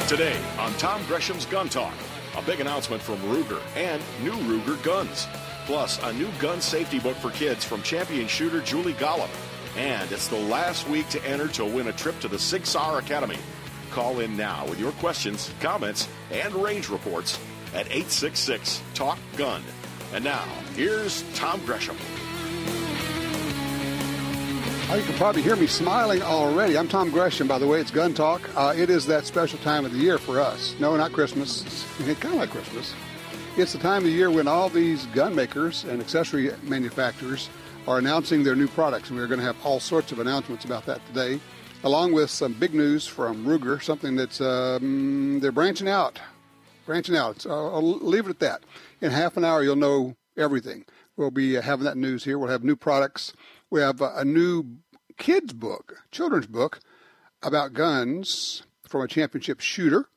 Today on Tom Gresham's Gun Talk, a big announcement from Ruger and new Ruger guns. Plus, a new gun safety book for kids from champion shooter Julie Gollum. And it's the last week to enter to win a trip to the Sig Sauer Academy. Call in now with your questions, comments, and range reports at 866-TALK-GUN. And now, here's Tom Gresham. You can probably hear me smiling already. I'm Tom Gresham, by the way. It's Gun Talk. It is that special time of the year for us. No, not Christmas. It's kind of like Christmas. It's the time of the year when all these gun makers and accessory manufacturers are announcing their new products. And we're going to have all sorts of announcements about that today, along with some big news from Ruger, something that's they're branching out. I'll leave it at that. In half an hour, you'll know everything. We'll be having that news here. We'll have new products. We have a new kids book, children's book, about guns from a championship shooter.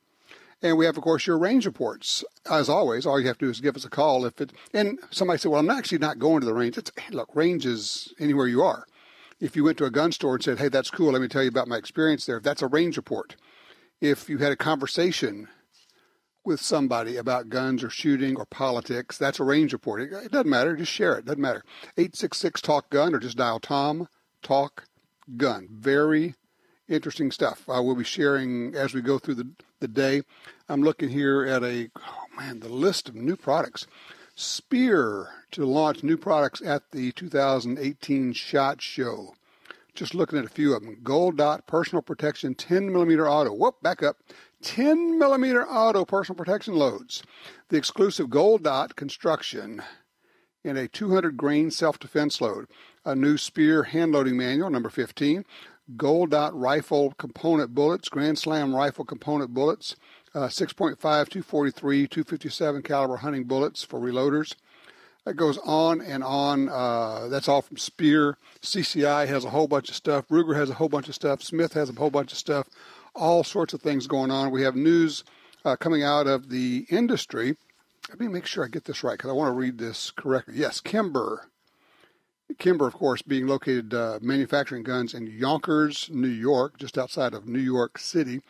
And we have, of course, your range reports. As always, all you have to do is give us a call. And somebody said, well, I'm actually not going to the range. Look, range is anywhere you are. If you went to a gun store and said, hey, that's cool, let me tell you about my experience there, that's a range report. If you had a conversation with somebody about guns or shooting or politics, that's a range report. It doesn't matter. Just share it. It doesn't matter. 866-TALK-GUN or just dial Tom Talk Gun. Very interesting stuff. We'll be sharing as we go through the day. I'm looking here at the list of new products. Speer to launch new products at the 2018 SHOT Show. Just looking at a few of them. Gold Dot Personal Protection 10mm auto. Whoop, back up. 10mm auto personal protection loads. The exclusive Gold Dot construction in a 200-grain self-defense load. A new Speer hand-loading manual, number 15. Gold Dot rifle component bullets, Grand Slam rifle component bullets. 6.5, 243, 257 caliber hunting bullets for reloaders. That goes on and on. That's all from Speer. CCI has a whole bunch of stuff. Ruger has a whole bunch of stuff. Smith has a whole bunch of stuff. All sorts of things going on. We have news coming out of the industry. Let me make sure I get this right because I want to read this correctly. Yes, Kimber. Kimber, of course, being located manufacturing guns in Yonkers, New York, just outside of New York City.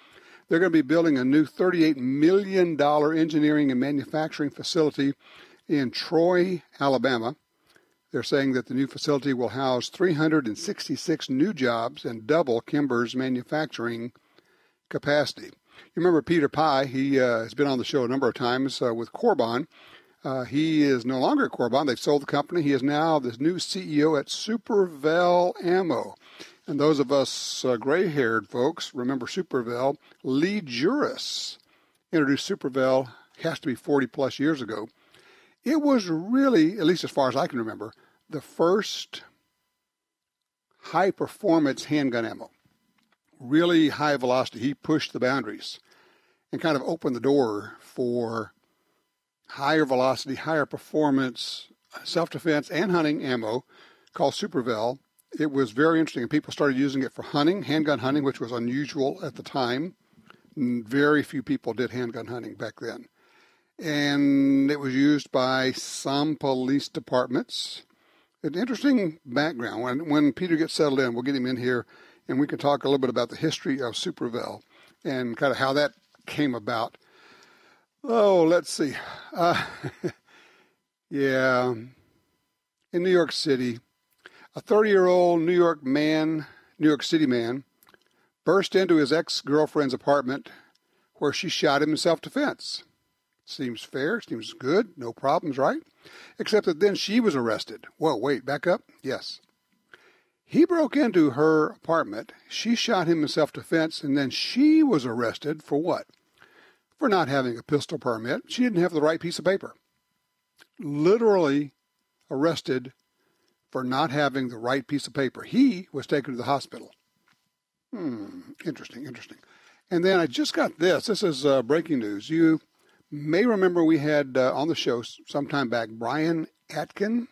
They're going to be building a new $38 million engineering and manufacturing facility in Troy, Alabama. They're saying that the new facility will house 366 new jobs and double Kimber's manufacturing capacity. You remember Peter Pye? He has been on the show a number of times with Corbon. He is no longer at Corbon. They've sold the company. He is now the new CEO at Supervel Ammo. And those of us gray-haired folks remember Supervel. Lee Juris introduced Supervel, has to be 40-plus years ago. It was really, at least as far as I can remember, the first high-performance handgun ammo. Really high velocity. He pushed the boundaries and kind of opened the door for higher velocity, higher performance, self-defense and hunting ammo called Supervel. It was very interesting, and people started using it for hunting, handgun hunting, which was unusual at the time. Very few people did handgun hunting back then. And it was used by some police departments. An interesting background. When Peter gets settled in, we'll get him in here, and we can talk a little bit about the history of Supervel and kind of how that came about. Oh, let's see. Yeah. In New York City, a 30-year-old New York City man, burst into his ex-girlfriend's apartment where she shot him in self-defense. Seems fair, seems good, no problems, right? Except that then she was arrested. Whoa, wait, back up? Yes. He broke into her apartment, she shot him in self-defense, and then she was arrested for what? For not having a pistol permit. She didn't have the right piece of paper. Literally arrested for not having the right piece of paper. He was taken to the hospital. Interesting. And then I just got this. This is breaking news. You may remember we had on the show some time back Brian Atkin.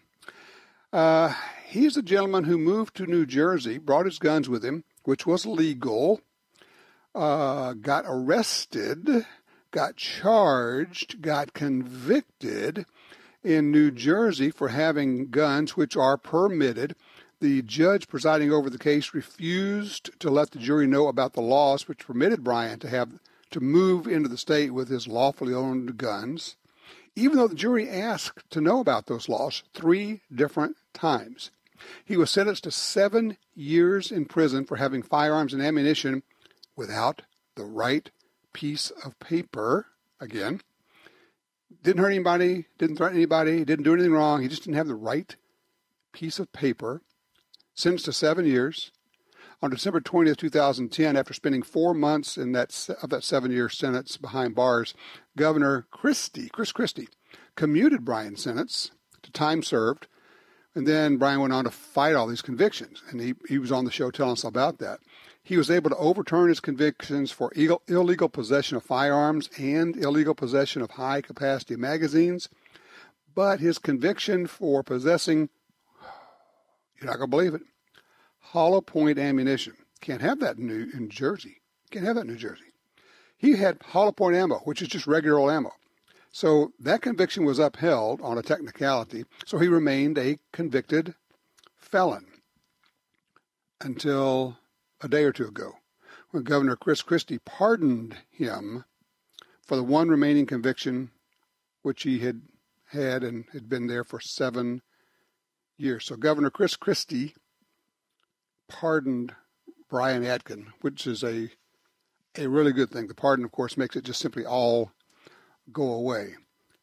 He's a gentleman who moved to New Jersey, brought his guns with him, which was legal, got arrested, got charged, got convicted in New Jersey for having guns which are permitted. The judge presiding over the case refused to let the jury know about the laws which permitted Brian to have to move into the state with his lawfully owned guns, even though the jury asked to know about those laws 3 different times. He was sentenced to 7 years in prison for having firearms and ammunition without the right piece of paper. Again, didn't hurt anybody, didn't threaten anybody, didn't do anything wrong. He just didn't have the right piece of paper. Sentenced to 7 years. On December 20th, 2010, after spending 4 months of that 7-year sentence behind bars, Governor Chris Christie, commuted Brian's sentence to time served. And then Brian went on to fight all these convictions. And he was on the show telling us about that. He was able to overturn his convictions for illegal possession of firearms and illegal possession of high-capacity magazines. But his conviction for possessing, you're not going to believe it, hollow point ammunition. Can't have that in New Jersey. Can't have that in New Jersey. He had hollow point ammo, which is just regular old ammo. So that conviction was upheld on a technicality, so he remained a convicted felon until a day or two ago, when Governor Chris Christie pardoned him for the one remaining conviction, which he had and had been there for 7 years. So Governor Chris Christie pardoned Brian Atkin, which is a really good thing. The pardon, of course, makes it just simply all go away.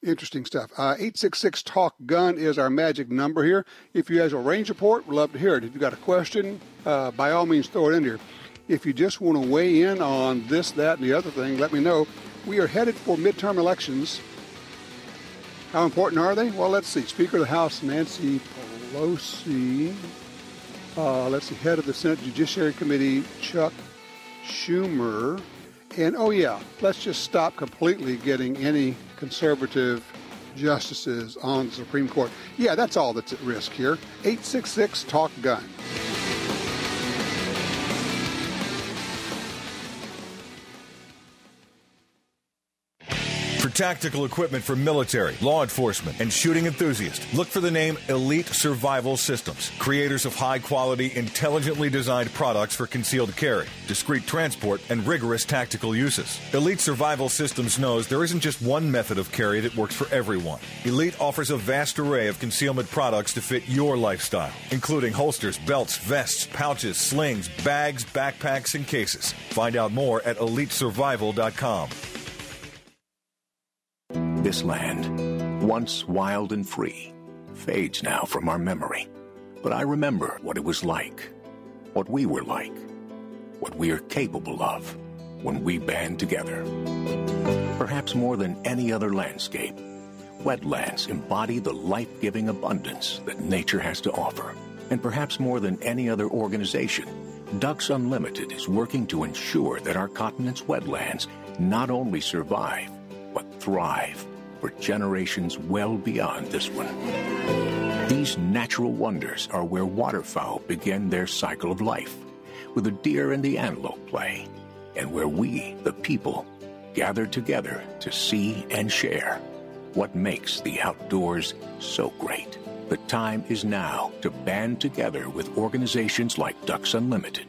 Interesting stuff. 866-TALK-GUN is our magic number here. If you have a range report, we'd love to hear it. If you've got a question, by all means, throw it in here. If you just want to weigh in on this, that, and the other thing, let me know. We are headed for midterm elections. How important are they? Well, let's see. Speaker of the House, Nancy Pelosi. Let's see. Head of the Senate Judiciary Committee, Chuck Schumer. And, oh, yeah, let's just stop completely getting any conservative justices on the Supreme Court. Yeah, that's all that's at risk here. 866-TALK-GUN. For tactical equipment for military, law enforcement, and shooting enthusiasts, look for the name Elite Survival Systems, creators of high-quality, intelligently designed products for concealed carry, discreet transport, and rigorous tactical uses. Elite Survival Systems knows there isn't just one method of carry that works for everyone. Elite offers a vast array of concealment products to fit your lifestyle, including holsters, belts, vests, pouches, slings, bags, backpacks, and cases. Find out more at EliteSurvival.com. This land, once wild and free, fades now from our memory. But I remember what it was like, what we were like, what we are capable of when we band together. Perhaps more than any other landscape, wetlands embody the life-giving abundance that nature has to offer. And perhaps more than any other organization, Ducks Unlimited is working to ensure that our continent's wetlands not only survive, but thrive for generations well beyond this one. These natural wonders are where waterfowl begin their cycle of life, where the deer and the antelope play, and where we, the people, gather together to see and share what makes the outdoors so great. The time is now to band together with organizations like Ducks Unlimited.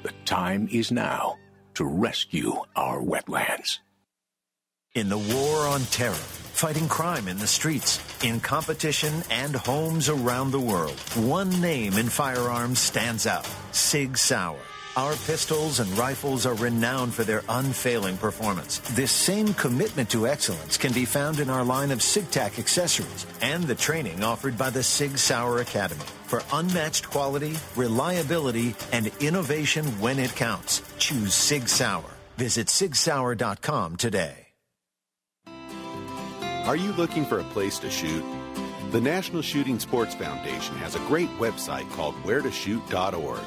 The time is now to rescue our wetlands. In the war on terror, fighting crime in the streets, in competition and homes around the world, one name in firearms stands out: Sig Sauer. Our pistols and rifles are renowned for their unfailing performance. This same commitment to excellence can be found in our line of SigTac accessories and the training offered by the Sig Sauer Academy. For unmatched quality, reliability, and innovation when it counts, choose Sig Sauer. Visit SigSauer.com today. Are you looking for a place to shoot? The National Shooting Sports Foundation has a great website called wheretoshoot.org.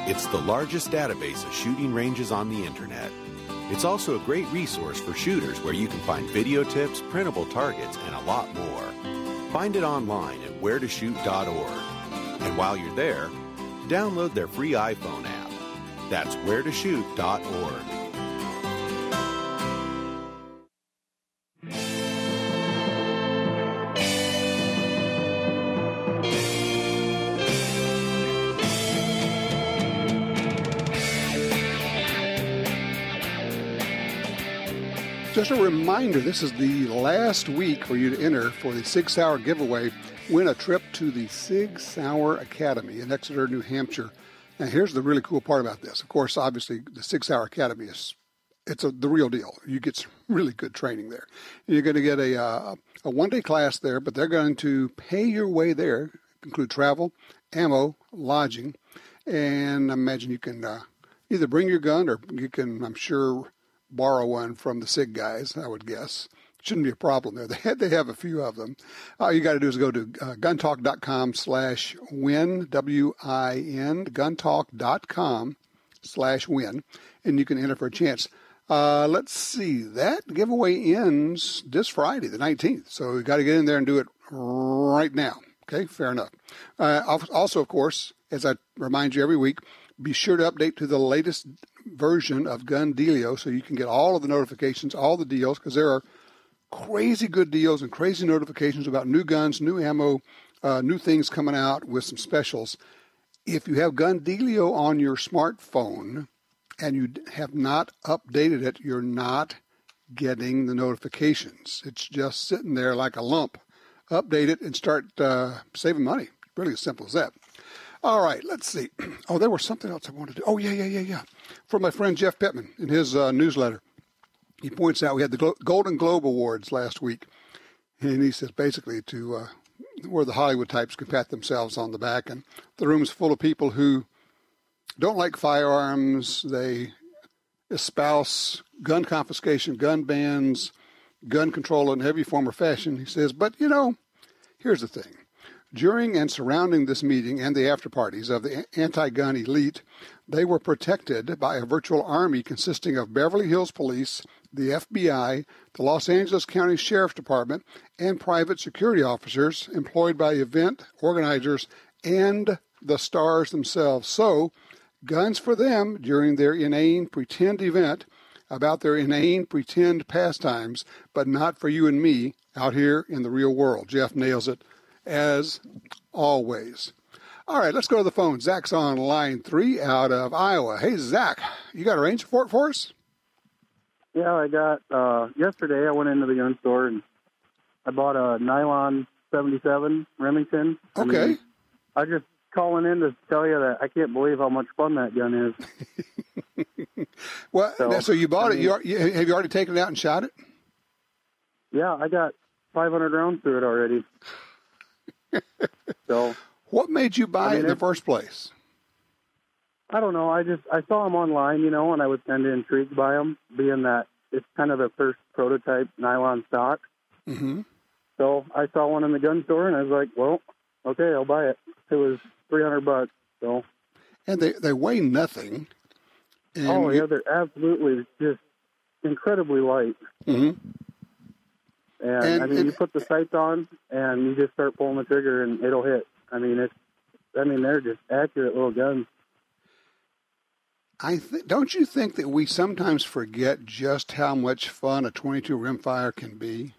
It's the largest database of shooting ranges on the internet. It's also a great resource for shooters where you can find video tips, printable targets, and a lot more. Find it online at wheretoshoot.org. And while you're there, download their free iPhone app. That's wheretoshoot.org. Just a reminder, this is the last week for you to enter for the Sig Sauer giveaway. Win a trip to the Sig Sauer Academy in Exeter, New Hampshire. Now, here's the really cool part about this. Of course, obviously, the Sig Sauer Academy it's the real deal. You get some really good training there. You're going to get a one-day class there, but they're going to pay your way there, include travel, ammo, lodging, and I imagine you can either bring your gun or you can, I'm sure, borrow one from the SIG guys, I would guess. Shouldn't be a problem there. They have a few of them. All you got to do is go to guntalk.com/win, W-I-N, guntalk.com/win, and you can enter for a chance. Let's see. That giveaway ends this Friday, the 19th. So you got to get in there and do it right now. Okay, fair enough. Also, of course, as I remind you every week, be sure to update to the latest version of Gun Dealio so you can get all of the notifications, all the deals, because there are crazy good deals and crazy notifications about new guns, new ammo, new things coming out with some specials. If you have Gun Dealio on your smartphone and you have not updated it, you're not getting the notifications. It's just sitting there like a lump. Update it and start saving money. Really as simple as that. All right, let's see. Oh, there was something else I wanted to do. Oh, yeah. From my friend Jeff Pittman in his newsletter. He points out we had the Golden Globe Awards last week. And he says basically to where the Hollywood types can pat themselves on the back. And the room's full of people who don't like firearms. They espouse gun confiscation, gun bans, gun control in every form or fashion. He says, but, here's the thing. During and surrounding this meeting and the after parties of the anti-gun elite, they were protected by a virtual army consisting of Beverly Hills Police, the FBI, the Los Angeles County Sheriff's Department, and private security officers employed by event organizers and the stars themselves. So, guns for them during their inane pretend event about their inane pretend pastimes, but not for you and me out here in the real world. Jeff nails it, as always. All right, let's go to the phone. Zach's on line 3 out of Iowa. Hey, Zach, you got a range report for us? Yeah, I got, yesterday I went into the gun store and I bought a nylon 77 Remington. Okay. I just calling in to tell you that I can't believe how much fun that gun is. Well, so you bought it. Have you already taken it out and shot it? Yeah, I got 500 rounds through it already. So, what made you buy it in the first place? I don't know. I saw them online, and I was kind of intrigued by them, being that it's kind of the first prototype nylon stock. Mm-hmm. So I saw one in the gun store, and I was like, well, okay, I'll buy it. It was $300. So. And they weigh nothing. And yeah, they're absolutely just incredibly light. Mm-hmm. And you put the sights on, and you just start pulling the trigger, and it'll hit. They're just accurate little guns. Don't you think that we sometimes forget just how much fun a .22 rimfire can be?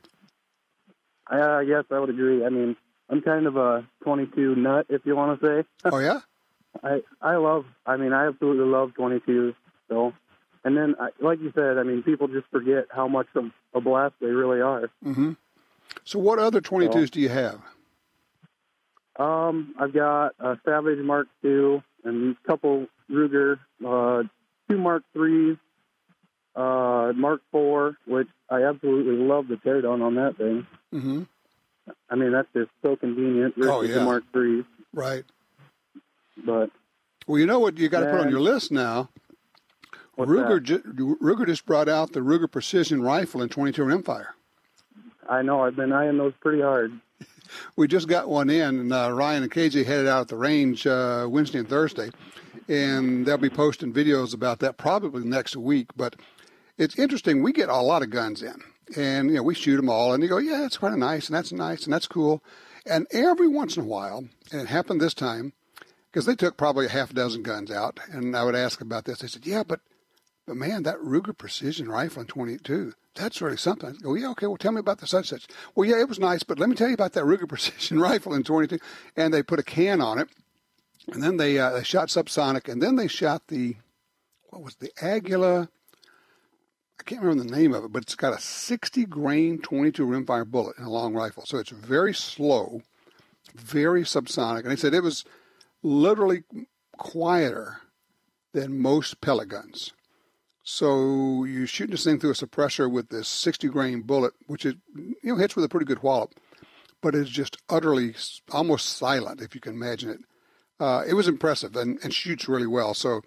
Yes, I would agree. I'm kind of a .22 nut, if you want to say. Oh, yeah? I absolutely love .22s. So, and then, like you said, people just forget how much of a blast they really are. Mm-hmm. So what other .22s do you have? I've got a Savage Mark II and a couple Ruger, 2 Mark IIIs, Mark IV, which I absolutely love the teardown on that thing. Mm-hmm. That's just so convenient versus the Mark IIIs. Right. But well, you know what you got to put on your list now? Ruger just brought out the Ruger Precision Rifle in .22 rimfire. I know. I've been eyeing those pretty hard. We just got one in, and Ryan and KJ headed out at the range Wednesday and Thursday, and they'll be posting videos about that probably next week. But it's interesting. We get a lot of guns in, and we shoot them all, and you go, yeah, it's kind of nice, and that's cool. And every once in a while, and it happened this time, because they took probably a half dozen guns out, and I would ask about this. They said, yeah, but man, that Ruger Precision Rifle in .22, that's really something. I go, yeah, okay, well, tell me about the such. Well, yeah, it was nice, but let me tell you about that Ruger Precision Rifle in .22. And they put a can on it, and then they shot subsonic, and then they shot the Agula. I can't remember the name of it, but it's got a 60-grain 22 rimfire bullet in a long rifle. So it's very slow, very subsonic. And they said it was literally quieter than most pellet guns. So you shoot this thing through a suppressor with this 60-grain bullet, which is, hits with a pretty good wallop, but it's just utterly, almost silent, if you can imagine it. It was impressive and shoots really well. So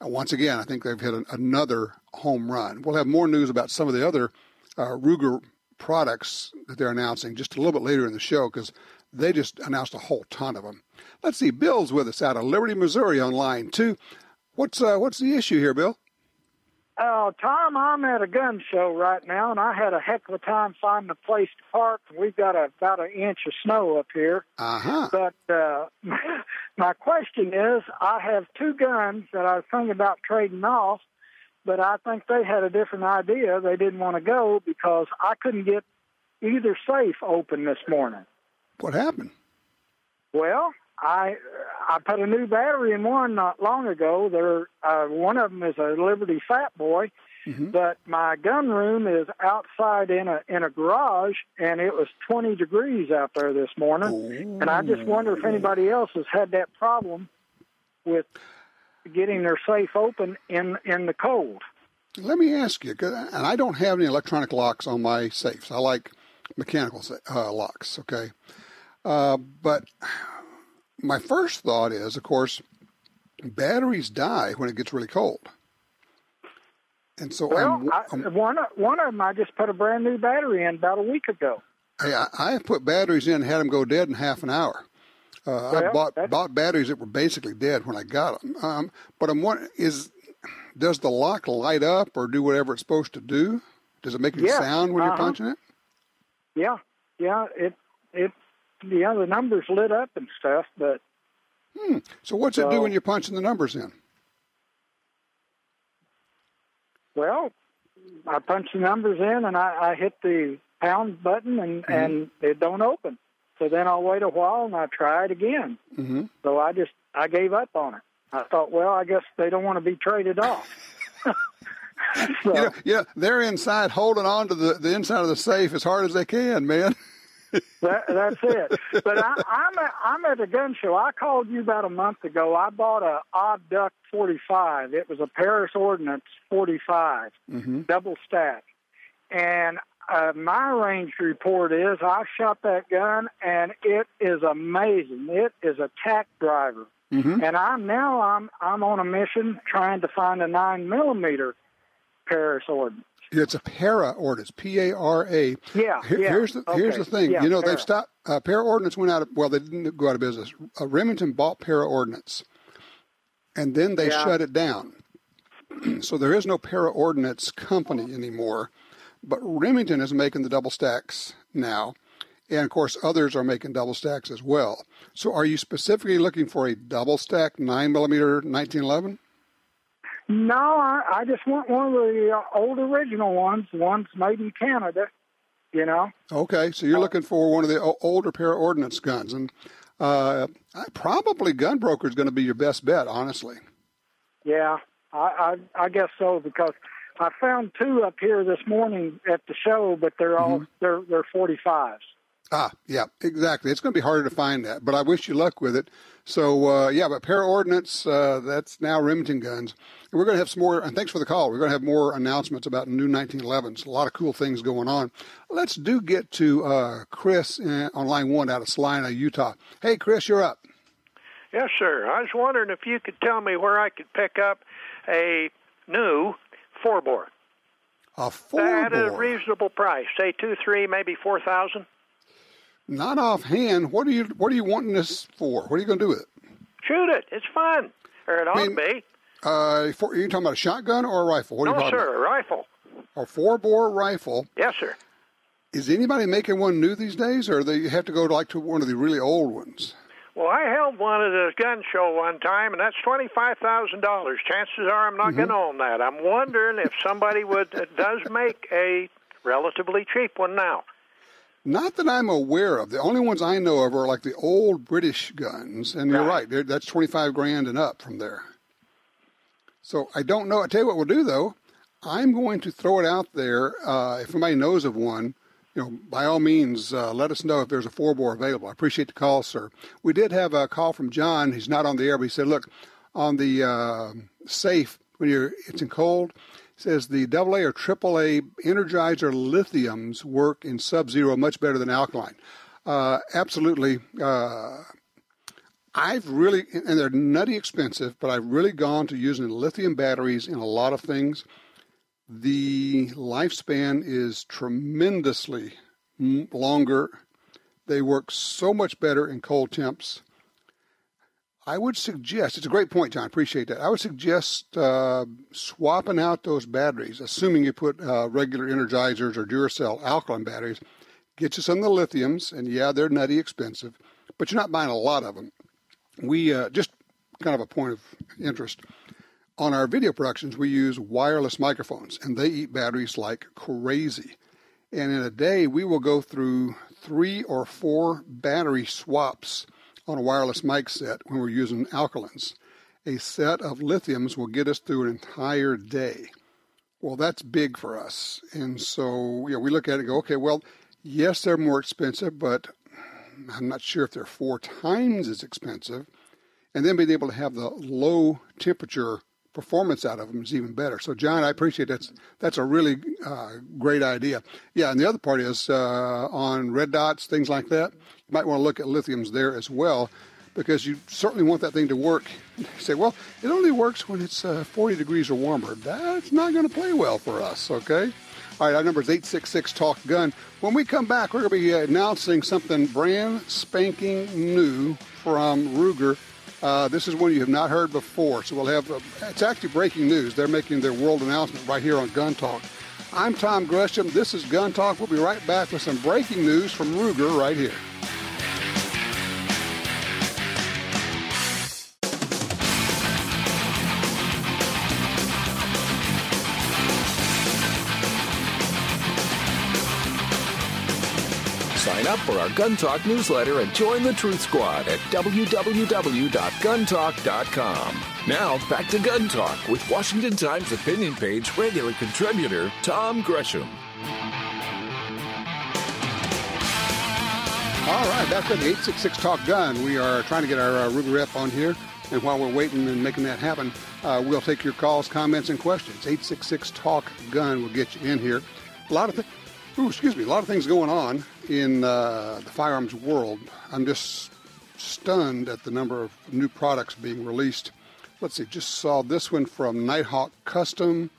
once again, I think they've hit another home run. We'll have more news about some of the other Ruger products that they're announcing just a little bit later in the show, because they just announced a whole ton of them. Let's see, Bill's with us out of Liberty, Missouri on line 2. What's the issue here, Bill? Tom, I'm at a gun show right now, and I had a heck of a time finding a place to park. We've got about an inch of snow up here. Uh-huh. But my question is, I have 2 guns that I was thinking about trading off, but I think they had a different idea. They didn't want to go because I couldn't get either safe open this morning. What happened? Well, I put a new battery in one not long ago. One of them is a Liberty Fat Boy, but my gun room is outside in a garage, and it was 20 degrees out there this morning. Ooh. And I just wonder if anybody else has had that problem with getting their safe open in the cold. Let me ask you, and I don't have any electronic locks on my safes. I like mechanical locks, okay? But my first thought is, of course, batteries die when it gets really cold. And so one of them, I just put a brand new battery in about a week ago. I put batteries in and had them go dead in half an hour. I bought batteries that were basically dead when I got them. But I'm wondering, does the lock light up or do whatever it's supposed to do? Does it make a sound when you're punching it? Yeah. The numbers lit up and stuff, but... So what's it do when you're punching the numbers in? Well, I punch the numbers in, and I hit the pound button, and it don't open. So then I'll wait a while, and I try it again. So I gave up on it. I thought, well, I guess they don't want to be traded off. So, they're inside holding on to the inside of the safe as hard as they can, man. That's it. But I'm at a gun show. I called you about a month ago. I bought a Odd Duck 45. It was a Paris Ordnance 45, double stack. And my range report is I shot that gun, and it is amazing. It is a tack driver. And I'm on a mission trying to find a 9mm Paris Ordnance. It's a para ordnance, P-A-R-A. Yeah. Here's the thing. Yeah, they've stopped. Para ordnance went out of. Well, they didn't go out of business. Remington bought para ordnance, and then they shut it down. So there is no para ordnance company anymore. But Remington is making the double stacks now, and of course others are making double stacks as well. So are you specifically looking for a double stack 9mm 1911? No, I just want one of the old original ones made in Canada, Okay, so you're looking for one of the older para ordnance guns, and probably Gunbroker is going to be your best bet, honestly. Yeah, I guess so, because I found 2 up here this morning at the show, but they're all they're 45s. Yeah, exactly. It's going to be harder to find that, but I wish you luck with it. So, but para ordnance, that's now Remington guns. And we're going to have some more, and thanks for the call. We're going to have more announcements about new 1911s. A lot of cool things going on. Let's get to Chris on line 1 out of Salina, Utah. Hey, Chris, you're up. Yes, sir. I was wondering if you could tell me where I could pick up a new 4-bore. A 4-bore? At a reasonable price, say 2, 3, maybe 4,000. Not offhand. What are you wanting this for? What are you going to do with it? Shoot it. It's fun. Or it ought to be. Are you talking about a shotgun or a rifle? What are you talking about? No, sir, a rifle. A 4-bore rifle? Yes, sir. Is anybody making one new these days, or do you have to go to one of the really old ones? Well, I held one at a gun show one time, and that's $25,000. Chances are I'm not going to own that. I'm wondering if somebody does make a relatively cheap one now. Not that I'm aware of. The only ones I know of are like the old British guns, and you're right. That's $25,000 and up from there. So I don't know. I tell you what we'll do though. I'm going to throw it out there. If anybody knows of one, by all means, let us know if there's a 4-bore available. I appreciate the call, sir. We did have a call from John. He's not on the air, but he said, look, on the safe, when it's in cold, it says the AA or AAA Energizer lithiums work in sub-zero much better than alkaline. Absolutely. I've really, and they're nutty expensive, but I've really gone to using lithium batteries in a lot of things. The lifespan is tremendously longer. They work so much better in cold temps. I would suggest, it's a great point, John, appreciate that. I would suggest swapping out those batteries, assuming you put regular Energizers or Duracell alkaline batteries. Get you some of the lithiums, and yeah, they're nutty expensive, but you're not buying a lot of them. We, just kind of a point of interest, on our video productions, we use wireless microphones, and they eat batteries like crazy. And in a day, we will go through 3 or 4 battery swaps on a wireless mic set when we're using alkalines. A set of lithiums will get us through an entire day. Well, that's big for us. And so, we look at it and go, okay, well, yes, they're more expensive, but I'm not sure if they're 4 times as expensive. And then being able to have the low temperature performance out of them is even better. So, John, I appreciate that's a really great idea. Yeah, and the other part is on red dots, things like that, you might want to look at lithiums there as well, because you certainly want that thing to work. You say, well, it only works when it's 40 degrees or warmer. That's not going to play well for us, okay? All right, our number is 866-TALK-GUN. When we come back, we're going to be announcing something brand spanking new from Ruger. This is one you have not heard before, so we'll have, it's actually breaking news. They're making their world announcement right here on Gun Talk. I'm Tom Gresham. This is Gun Talk. We'll be right back with some breaking news from Ruger right here. Sign up for our Gun Talk newsletter and join the Truth Squad at www.guntalk.com. Now, back to Gun Talk with Washington Times opinion page regular contributor Tom Gresham. All right, back with the 866-TALK-GUN. We are trying to get our Ruger rep on here, and while we're waiting and making that happen, we'll take your calls, comments, and questions. 866-TALK-GUN will get you in here. A lot of things going on in the firearms world. I'm just stunned at the number of new products being released. Let's see, just saw this one from Nighthawk Custom.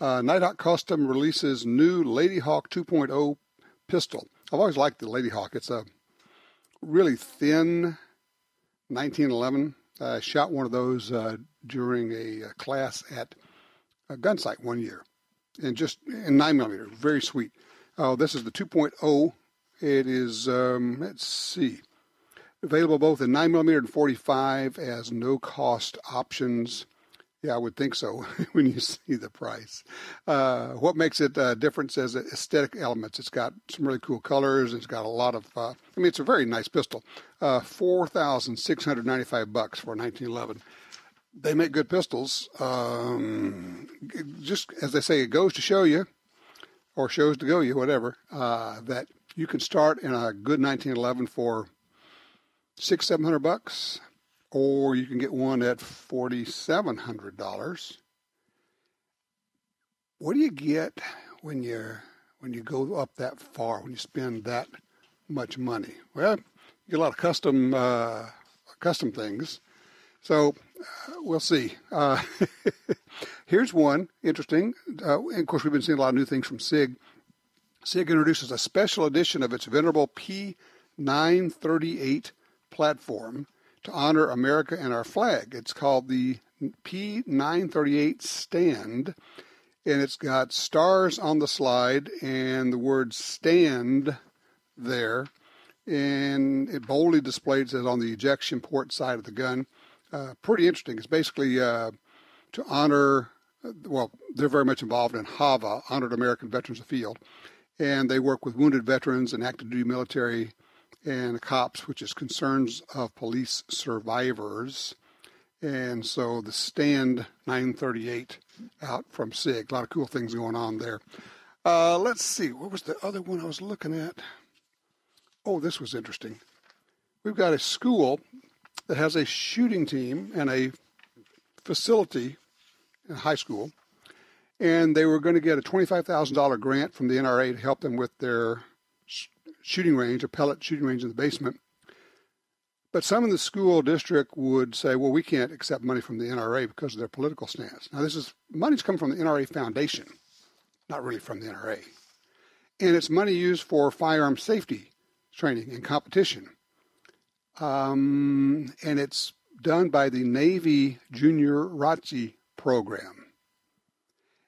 Nighthawk Custom releases new Lady Hawk 2.0 pistol. I've always liked the Lady Hawk. It's a really thin 1911. I shot one of those during a class at a gun site one year, and just in 9mm, very sweet. This is the 2.0. It is, let's see, available both in 9mm and 45 as no-cost options. Yeah, I would think so when you see the price. What makes it different is aesthetic elements. It's got some really cool colors. It's got a lot of, it's a very nice pistol. $4,695 for 1911. They make good pistols. Just as they say, it goes to show you, or shows to go you, whatever, that you can start in a good 1911 for $600-700, or you can get one at $4,700. What do you get when you go up that far, when you spend that much money? Well, you get a lot of custom things. So we'll see. Here's one interesting. And of course, we've been seeing a lot of new things from SIG. SIG introduces a special edition of its venerable P938 platform to honor America and our flag. It's called the P938 Stand, and it's got stars on the slide and the word stand there, and it boldly displayed, says, on the ejection port side of the gun. Pretty interesting. It's basically to honor, well, they're very much involved in HAVA, Honored American Veterans of the Field, and they work with wounded veterans and active duty military and COPS, which is Concerns of Police Survivors. And so the Stand 938 out from SIG. A lot of cool things going on there. Let's see. What was the other one I was looking at? Oh, this was interesting. We've got a school that has a shooting team and a facility in high school. And they were going to get a $25,000 grant from the NRA to help them with their shooting range, a pellet shooting range in the basement. But some in the school district would say, well, we can't accept money from the NRA because of their political stance. Now, money's come from the NRA Foundation, not really from the NRA. And it's money used for firearm safety training and competition. And it's done by the Navy Junior ROTC program.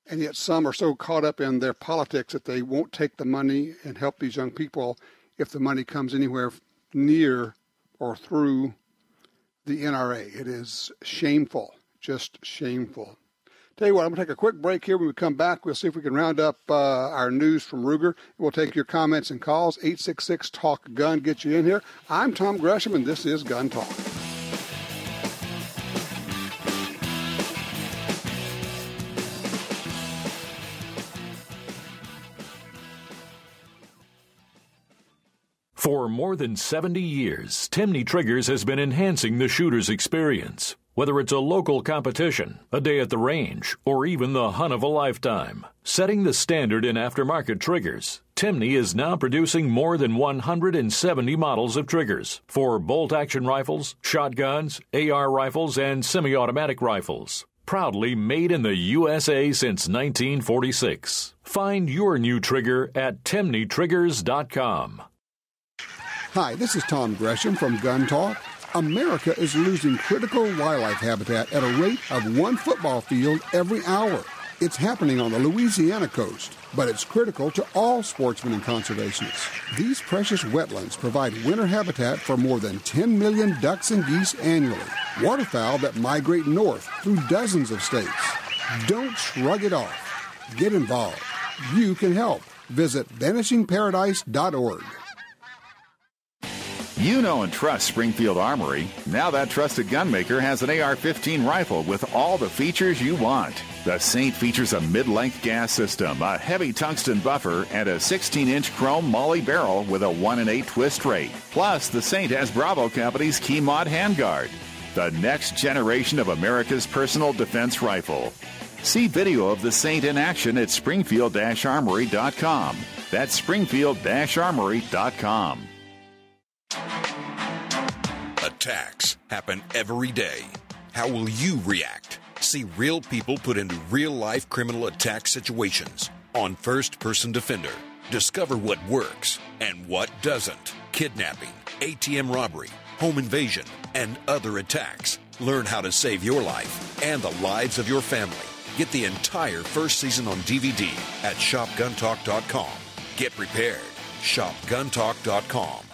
And yet some are so caught up in their politics that they won't take the money and help these young people if the money comes anywhere near or through the NRA. It is shameful, just shameful. Tell you what, I'm going to take a quick break here. When we come back, we'll see if we can round up our news from Ruger. We'll take your comments and calls. 866-TALK-GUN, get you in here. I'm Tom Gresham, and this is Gun Talk. For more than 70 years, Timney Triggers has been enhancing the shooter's experience. Whether it's a local competition, a day at the range, or even the hunt of a lifetime. Setting the standard in aftermarket triggers, Timney is now producing more than 170 models of triggers for bolt-action rifles, shotguns, AR rifles, and semi-automatic rifles. Proudly made in the USA since 1946. Find your new trigger at TimneyTriggers.com. Hi, this is Tom Gresham from Gun Talk. America is losing critical wildlife habitat at a rate of 1 football field every hour. It's happening on the Louisiana coast, but it's critical to all sportsmen and conservationists. These precious wetlands provide winter habitat for more than 10 million ducks and geese annually, waterfowl that migrate north through dozens of states. Don't shrug it off. Get involved. You can help. Visit vanishingparadise.org. You know and trust Springfield Armory. Now that trusted gunmaker has an AR-15 rifle with all the features you want. The Saint features a mid-length gas system, a heavy tungsten buffer, and a 16-inch chrome Molly barrel with a 1-in-8 twist rate. Plus, the Saint has Bravo Company's Key Mod handguard. The next generation of America's personal defense rifle. See video of the Saint in action at springfield-armory.com. That's springfield-armory.com. Attacks happen every day. How will you react? See real people put into real-life criminal attack situations on First Person Defender. Discover what works and what doesn't. Kidnapping, ATM robbery, home invasion, and other attacks. Learn how to save your life and the lives of your family. Get the entire first season on DVD at shopguntalk.com. Get prepared. Shopguntalk.com.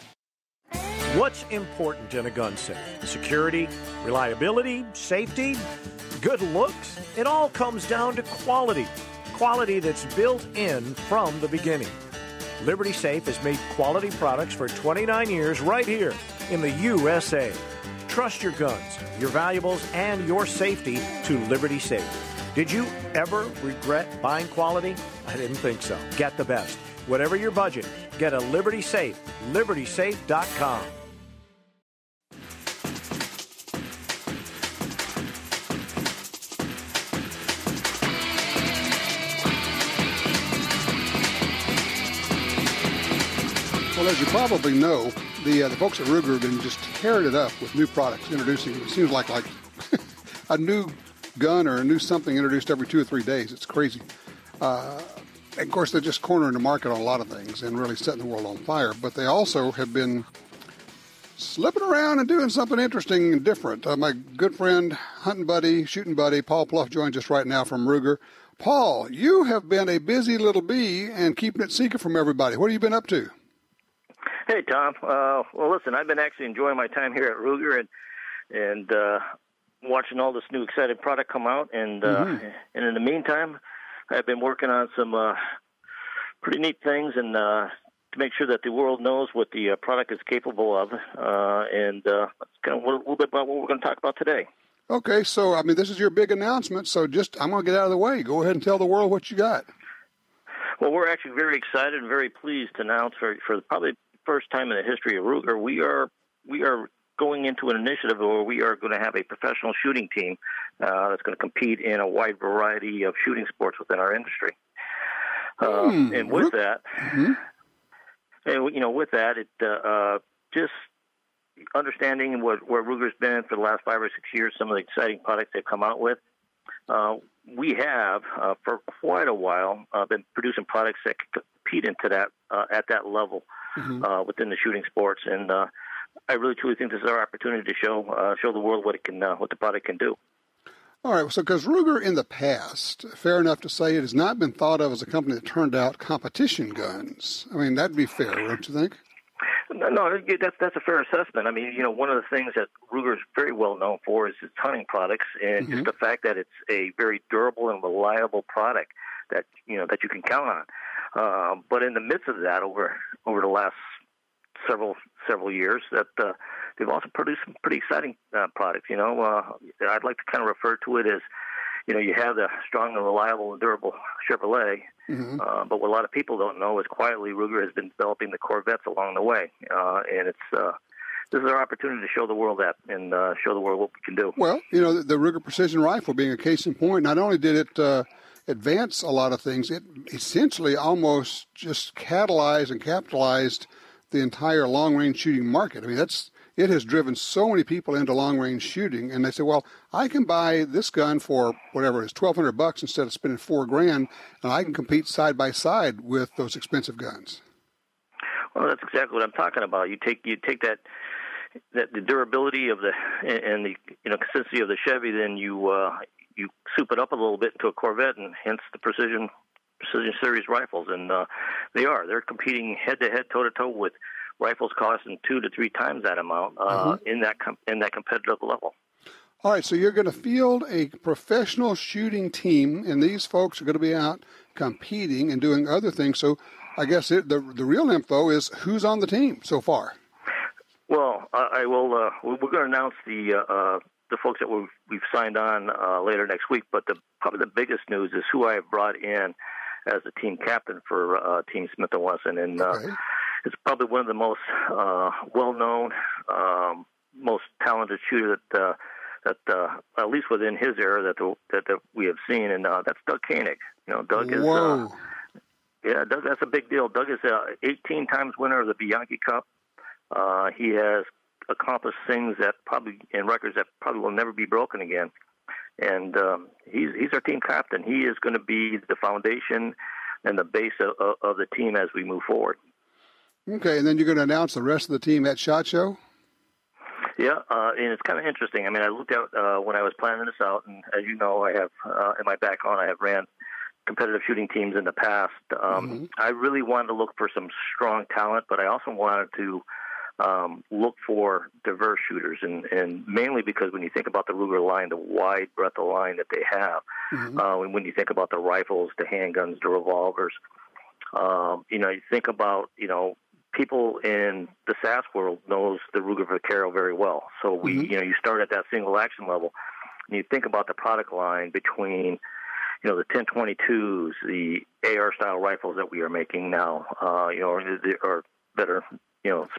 What's important in a gun safe? Security, reliability, safety, good looks? It all comes down to quality. Quality that's built in from the beginning. Liberty Safe has made quality products for 29 years right here in the USA. Trust your guns, your valuables, and your safety to Liberty Safe. Did you ever regret buying quality? I didn't think so. Get the best. Whatever your budget, get a Liberty Safe. LibertySafe.com. Well, as you probably know, the folks at Ruger have been just tearing it up with new products, introducing, it seems like a new gun or a new something introduced every 2 or 3 days. It's crazy. Of course, they're just cornering the market on a lot of things and really setting the world on fire. But they also have been slipping around and doing something interesting and different. My good friend, hunting buddy, shooting buddy, Paul Pluff joins us right now from Ruger. Paul, you have been a busy little bee and keeping it secret from everybody. What have you been up to? Hey, Tom. Well, listen, I've been actually enjoying my time here at Ruger and watching all this new exciting product come out. And in the meantime, I've been working on some pretty neat things and to make sure that the world knows what the product is capable of. And that's kind of a little bit about what we're going to talk about today. Okay, so, I mean, this is your big announcement, so I'm going to get out of the way. Go ahead and tell the world what you got. Well, we're actually very excited and very pleased to announce for probably the first time in the history of Ruger, we are going into an initiative where we are going to have a professional shooting team that's going to compete in a wide variety of shooting sports within our industry. And with that, it just understanding where Ruger's been for the last 5 or 6 years, some of the exciting products they've come out with. We have, for quite a while, been producing products that can compete into that at that level within the shooting sports, and I really truly think this is our opportunity to show the world what the product can do. All right, so because Ruger in the past, fair enough to say, it has not been thought of as a company that turned out competition guns. I mean, that'd be fair, don't you think? No, that's a fair assessment. I mean, one of the things that Ruger is very well known for is its hunting products, and just the fact that it's a very durable and reliable product that that you can count on. But in the midst of that, over the last several years, that they've also produced some pretty exciting products. I'd like to kind of refer to it as, you have the strong and reliable and durable Chevrolet, but what a lot of people don't know is quietly Ruger has been developing the Corvettes along the way, and this is our opportunity to show the world that and show the world what we can do. Well, the Ruger Precision Rifle being a case in point, not only did it advance a lot of things, it essentially almost just catalyzed and capitalized the entire long-range shooting market. I mean, it has driven so many people into long-range shooting, and they say, well, I can buy this gun for whatever it is, $1,200 instead of spending $4,000, and I can compete side by side with those expensive guns. Well, that's exactly what I'm talking about. You take that the durability of and the consistency of the Chevy, then you soup it up a little bit into a Corvette, and hence the Precision Series rifles, and they're competing head-to-head, toe-to-toe with rifles costing 2 to 3 times that amount in that competitive level. All right, so you're going to field a professional shooting team, and these folks are going to be out competing and doing other things. So I guess the real info is who's on the team so far. Well, I will. We're going to announce the folks that we've signed on later next week. But probably the biggest news is who I have brought in as the team captain for Team Smith & Wesson, and it's probably one of the most well-known, most talented shooter that at least within his era that we have seen, and that's Doug Koenig. Doug is Doug. That's a big deal. Doug is 18 times winner of the Bianchi Cup. He has accomplished things and records that probably will never be broken again. And he's our team captain. He is going to be the foundation and the base of the team as we move forward. Okay, and then you're going to announce the rest of the team at SHOT Show? Yeah, and it's kind of interesting. I mean, I looked out when I was planning this out, and as you know, I have in my background, I have ran competitive shooting teams in the past. I really wanted to look for some strong talent, but I also wanted to look for diverse shooters, and mainly because when you think about the Ruger line, the wide breadth of line that they have, and when you think about the rifles, the handguns, the revolvers, you think about, people in the SAS world knows the Ruger Vaquero very well. So you start at that single action level, and you think about the product line between, the 1022s, the AR style rifles that we are making now, or better,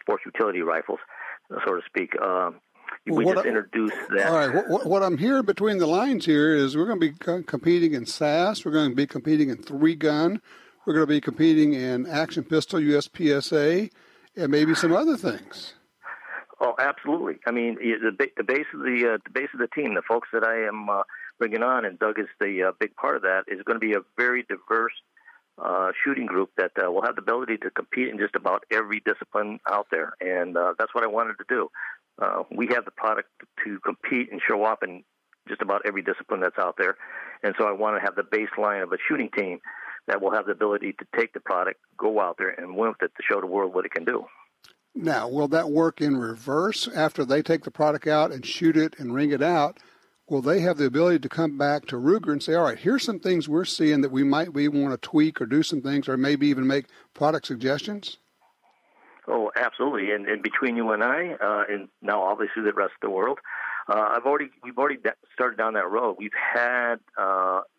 sports utility rifles, so to speak. We just introduced that. All right. What I'm hearing between the lines here is we're going to be competing in SAS. We're going to be competing in 3-gun. We're going to be competing in action pistol, USPSA, and maybe some other things. Oh, absolutely. I mean, the base of the team, the folks that I am bringing on, and Doug is the big part of that, is going to be a very diverse shooting group that will have the ability to compete in just about every discipline out there, and that's what I wanted to do. We have the product to compete and show off in just about every discipline that's out there, and so I want to have the baseline of a shooting team that will have the ability to take the product, go out there, and win with it to show the world what it can do. Now, will that work in reverse? After they take the product out and shoot it and ring it out, will they have the ability to come back to Ruger and say, all right, here's some things we're seeing that we might want to tweak or do some things or maybe even make product suggestions? Oh, absolutely. And between you and I, and now obviously the rest of the world, we've already started down that road. We've had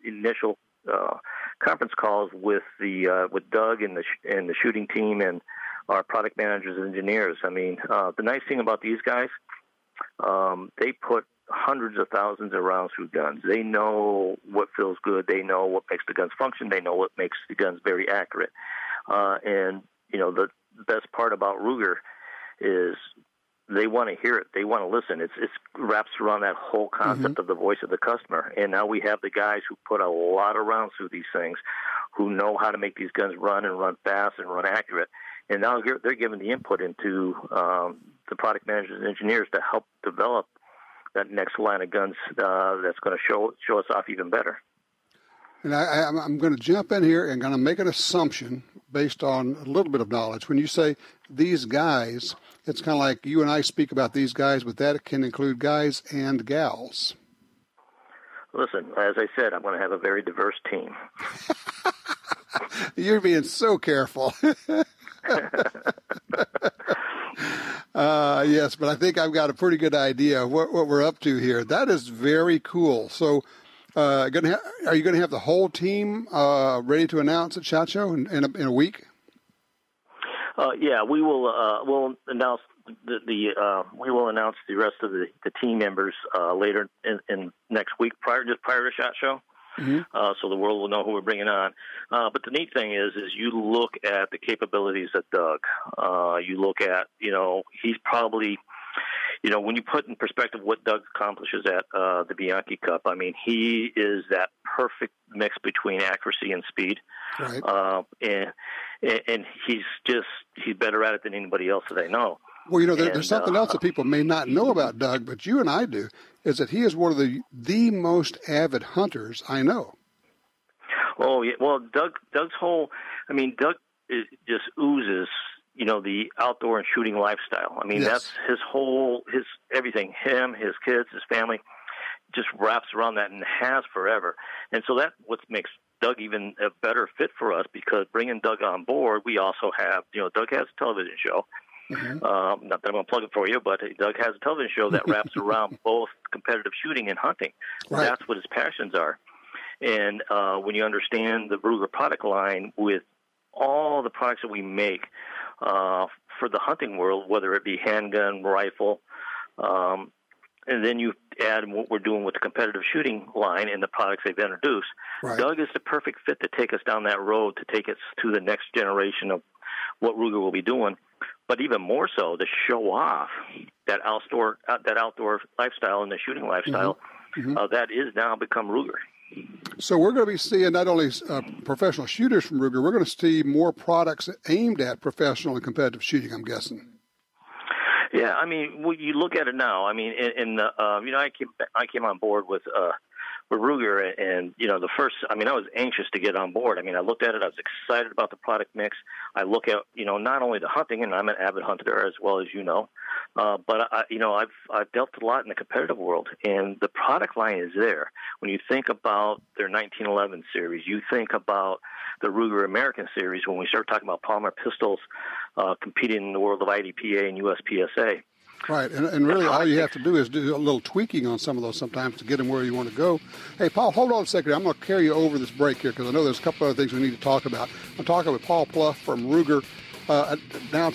initial conference calls with Doug and the shooting team and our product managers and engineers. I mean, the nice thing about these guys, they put hundreds of thousands of rounds through guns. They know what feels good. They know what makes the guns function. They know what makes the guns very accurate. And the best part about Ruger is they want to hear it. They want to listen. It's wraps around that whole concept of the voice of the customer. And now we have the guys who put a lot of rounds through these things, who know how to make these guns run and run fast and run accurate. And now they're giving the input into the product managers and engineers to help develop that next line of guns that's going to show us off even better. And I'm going to jump in here and going to make an assumption based on a little bit of knowledge. When you say these guys, it's kind of like you and I speak about these guys, but that can include guys and gals. Listen, as I said, I'm going to have a very diverse team. You're being so careful. Yes, but I think I've got a pretty good idea of what we're up to here. That is very cool. So are you going to have the whole team ready to announce at SHOT Show in a week? Yeah, we will. We'll announce we will announce the rest of the team members later in next week, prior to SHOT Show. So the world will know who we're bringing on. But the neat thing is you look at the capabilities of Doug. You look at, he's probably, when you put in perspective what Doug accomplishes at the Bianchi Cup, I mean, he is that perfect mix between accuracy and speed. Right. And he's better at it than anybody else that I know. Well, there's something else that people may not know about Doug, but you and I do, is that he is one of the most avid hunters I know. Oh, yeah. Well, Doug's whole, Doug just oozes, the outdoor and shooting lifestyle. I mean, That's his everything, him, his kids, his family, just wraps around that and has forever. And so that's what makes Doug even a better fit for us, because bringing Doug on board, we also have, Doug has a television show. Not that I'm going to plug it for you, but Doug has a television show that wraps around both competitive shooting and hunting. Right. That's what his passions are. And when you understand the Ruger product line with all the products that we make for the hunting world, whether it be handgun, rifle, and then you add what we're doing with the competitive shooting line and the products they've introduced, right. Doug is the perfect fit to take us down that road, to take us to the next generation of what Ruger will be doing. But even more so, to show off that outdoor lifestyle and the shooting lifestyle that is now become Ruger. So we're going to be seeing not only professional shooters from Ruger, we're going to see more products aimed at professional and competitive shooting, I'm guessing. Yeah, you look at it now. I came on board with Ruger, and the first, I was anxious to get on board. I looked at it, I was excited about the product mix. I look at, not only the hunting, and I'm an avid hunter as well as but I've dealt a lot in the competitive world, and the product line is there. When you think about their 1911 series, you think about the Ruger American series. When we start talking about Palmer pistols competing in the world of IDPA and USPSA. Right, and really all you have to do is do a little tweaking on some of those sometimes to get them where you want to go. Hey, Paul, hold on a second. I'm going to carry you over this break here because I know there's a couple other things we need to talk about. I'm talking with Paul Pluff from Ruger,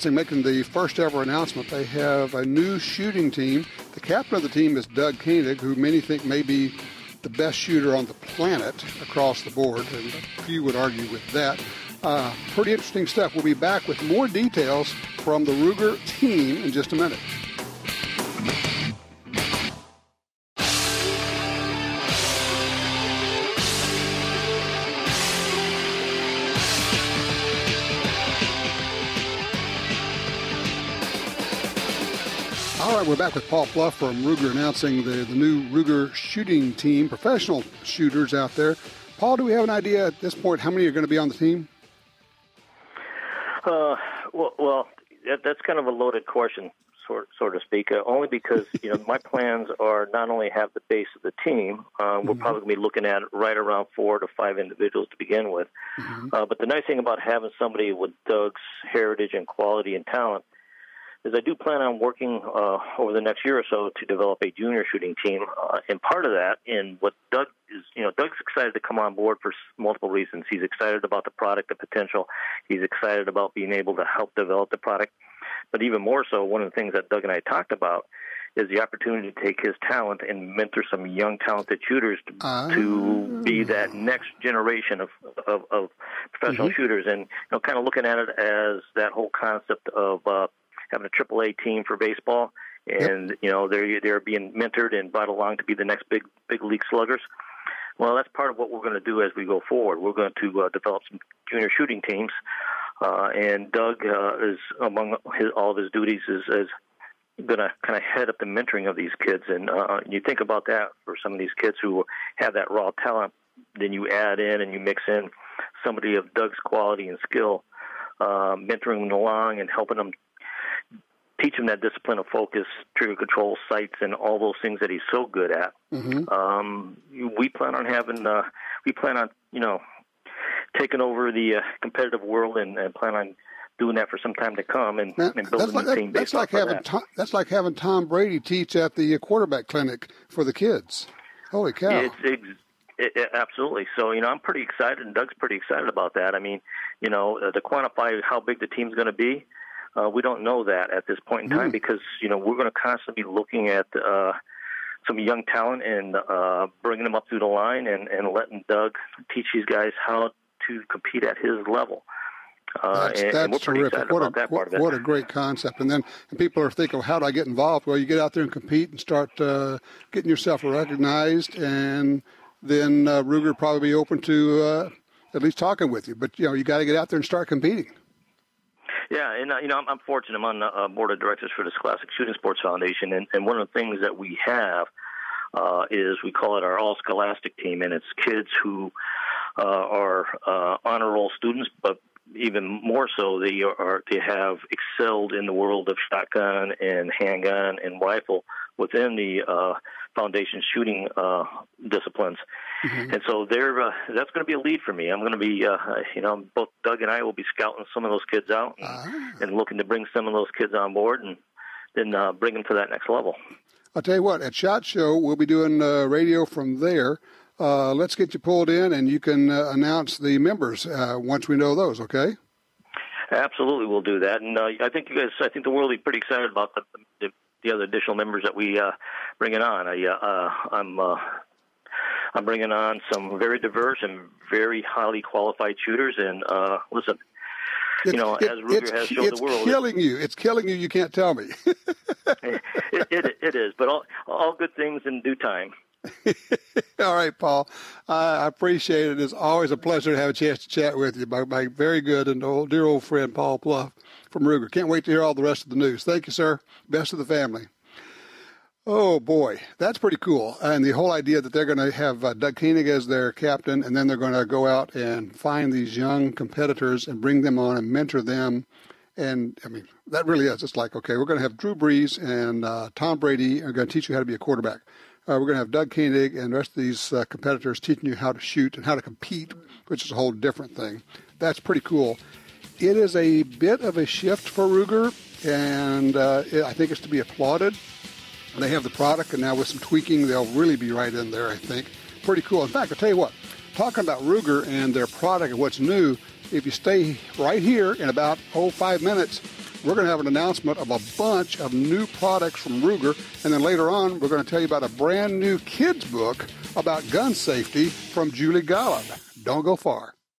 making the first ever announcement. They have a new shooting team. The captain of the team is Doug Koenig, who many think may be the best shooter on the planet across the board, and few would argue with that. Pretty interesting stuff. We'll be back with more details from the Ruger team in just a minute. All right, we're back with Paul Pluff from Ruger announcing the new Ruger shooting team, professional shooters out there. Paul, do we have an idea at this point how many are going to be on the team? Well, that's kind of a loaded question, so to speak, only because, my plans are not only have the base of the team, we're probably going to be looking at right around 4 to 5 individuals to begin with. But the nice thing about having somebody with Doug's heritage and quality and talent, is I do plan on working over the next year or so to develop a junior shooting team. And part of that, and what Doug is, Doug's excited to come on board for multiple reasons. He's excited about the product, the potential. He's excited about being able to help develop the product. But even more so, one of the things that Doug and I talked about is the opportunity to take his talent and mentor some young, talented shooters to be that next generation of professional shooters. And kind of looking at it as that whole concept of having a AAA team for baseball, and they're being mentored and brought along to be the next big league sluggers. Well, that's part of what we're going to do as we go forward. We're going to develop some junior shooting teams, and Doug is among all of his duties is going to kind of head up the mentoring of these kids. And you think about that for some of these kids who have that raw talent, then you add in and you mix in somebody of Doug's quality and skill, mentoring them along and helping them, teach them that discipline of focus, trigger control, sights, and all those things that he's so good at. We plan on having, taking over the competitive world and plan on doing that for some time to come and building a team based off of that. That's like having Tom Brady teach at the quarterback clinic for the kids. Holy cow. Absolutely. So, I'm pretty excited, and Doug's pretty excited about that. I mean, to quantify how big the team's going to be, we don't know that at this point in time because, we're going to constantly be looking at some young talent and bringing them up through the line and letting Doug teach these guys how to compete at his level. That's terrific. What a great concept. And then people are thinking, how do I get involved? Well, you get out there and compete and start getting yourself recognized, and then Ruger probably be open to at least talking with you. But, you got to get out there and start competing. Yeah, and, I'm fortunate. I'm on the board of directors for this Classic Shooting Sports Foundation, and one of the things that we have is we call it our all-scholastic team, and it's kids who are honor roll students, but even more so, they have excelled in the world of shotgun and handgun and rifle within the foundation shooting disciplines. And so that's going to be a lead for me. I'm going to be, both Doug and I will be scouting some of those kids out and looking to bring some of those kids on board and then bring them to that next level. I'll tell you what, at SHOT Show, we'll be doing radio from there. Let's get you pulled in, and you can announce the members once we know those, okay? Absolutely, we'll do that. And I think the world will be pretty excited about the other additional members that we bringing on. I'm bringing on some very diverse and very highly qualified shooters. And listen, as Ruger has shown the world, it's killing you. You can't tell me. it is, but all good things in due time. All right, Paul. I appreciate it. It's always a pleasure to have a chance to chat with you. My very good and dear old friend, Paul Pluff from Ruger. Can't wait to hear all the rest of the news. Thank you, sir. Best of the family. Oh, boy. That's pretty cool. And the whole idea that they're going to have Doug Koenig as their captain, and then they're going to go out and find these young competitors and bring them on and mentor them. And, I mean, that really is. It's like, okay, we're going to have Drew Brees and Tom Brady are going to teach you how to be a quarterback. We're going to have Doug Koenig and the rest of these competitors teaching you how to shoot and how to compete, which is a whole different thing. That's pretty cool. It is a bit of a shift for Ruger, and I think it's to be applauded. They have the product, and now with some tweaking, they'll really be right in there, I think. Pretty cool. In fact, I'll tell you what, talking about Ruger and their product and what's new, if you stay right here in about 5 minutes, we're going to have an announcement of a bunch of new products from Ruger, and then later on, we're going to tell you about a brand new kids book about gun safety from Julie Golub. Don't go far.